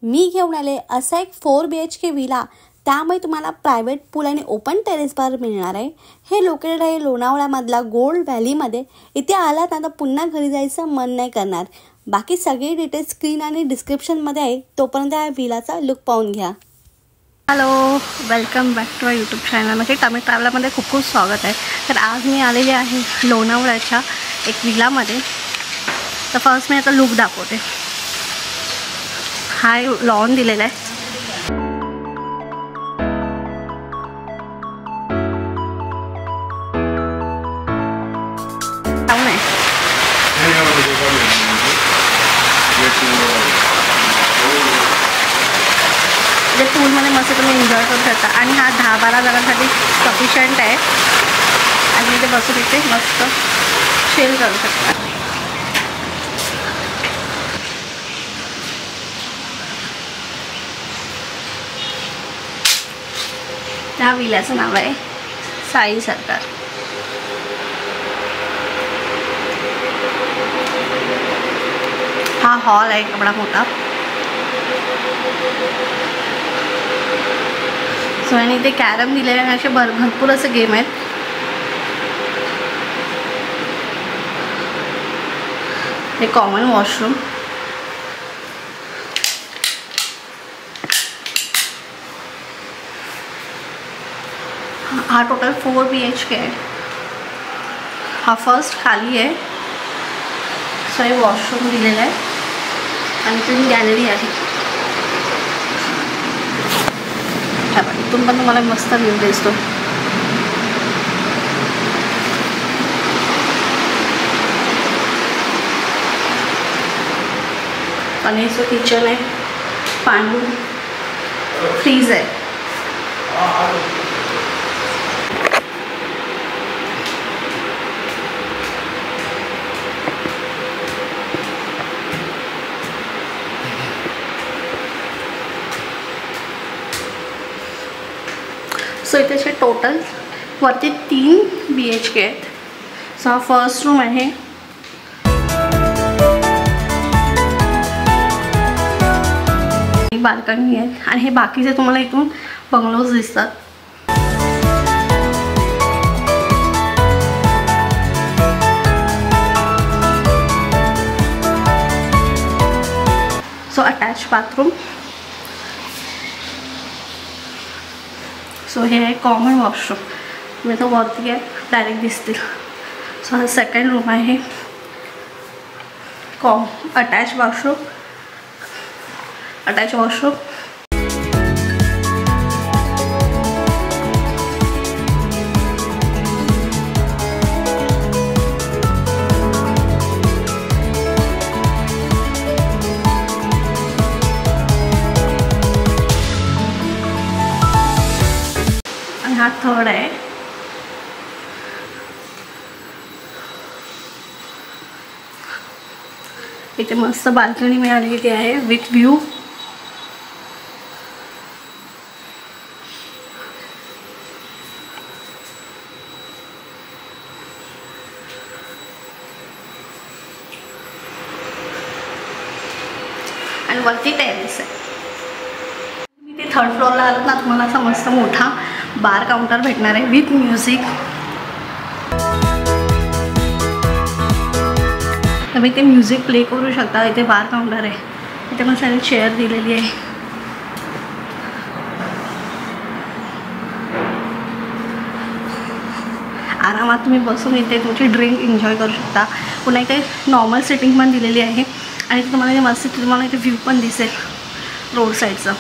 मी घेऊन आले असा एक 4 BHK विला, त्यामुळे तुम्हाला प्रायव्हेट पूल आणि ओपन टेरेस बार मिळणार आहे। हे लोकेटेड आहे लोणावळ्यामधला गोल्ड व्हॅलीमध्ये। इथे आलात ना तर पुन्हा घरी जायचं मन नाही करणार। बाकी सगळे डिटेल्स स्क्रीन आणि डिस्क्रिप्शनमध्ये आहे, तोपर्यंत या विलाचा लुक पाहून घ्या। Hello, welcome back to our YouTube channel. म्हणजे टमी ट्रॅव्हलरमध्ये खूप खूप स्वागत आहे। तर आज मी आलेले आहे लोणावळ्याच्या एक विलामध्ये। तर फर्स्ट मी आता लुक दाखवते। हा लॉन दिलेला आहे। पूलमध्ये मस्त तुम्ही एन्जॉय करू शकता आणि हा 10-12 जणांसाठी सफिशियंट आहे। आणि इथे बसून इथे मस्त चिल करू शकता। त्या विल्याचं नाव आहे साई सरकार। हा हॉल आहे एवढा मोठा। सो आणि इथे कॅरम दिलेले आहे, असे भरपूर असे गेम आहेत। हे कॉमन वॉशरूम। हा टोटल 4 BHK आहे। हा फर्स्ट खाली आहे। सो हे वॉशरूम दिलेलं आहे आणि इथून गॅलरी आहे। इथून पण तुम्हाला मस्त व्ह्यू दिसतो। आणि जो किचन आहे, पांडू फ्रीज आहे। सो इथे टोटल वरती 3 BHK आहेत। सो हा फर्स्ट रूम आहे। बाल्कनी आहे आणि हे बाकीचे तुम्हाला इथून बंगलोज दिसतात। सो अटॅच बाथरूम। सो हे आहे कॉमन वॉशरूम। तुम्ही तो वरती आहे डायरेक्ट दिसतील। सो हा सेकंड रूम आहे, अटॅच वॉशरूम। आणि हा थर्ड आहे। इथे मस्त बाल्कनी मिळालेली आहे विथ व्ह्यू। आणि वरती टेरेस आहे। मी ते थर्ड फ्लोअरला आलं ना, तुम्हाला असा मस्त मोठा बार काउंटर भेटणार आहे विथ म्युझिक। तुम्ही ते म्युझिक प्ले करू शकता। इथे बार काउंटर आहे। इथे पण सारी चेअर दिलेली आहे। आरामात तुम्ही बसून इथे तुमची ड्रिंक एन्जॉय करू शकता। पुन्हा इथे नॉर्मल सिटिंग पण दिलेली आहे आणि तुम्हाला मस्त तुम्हाला इथे व्ह्यू पण दिसेल रोड साईडचा।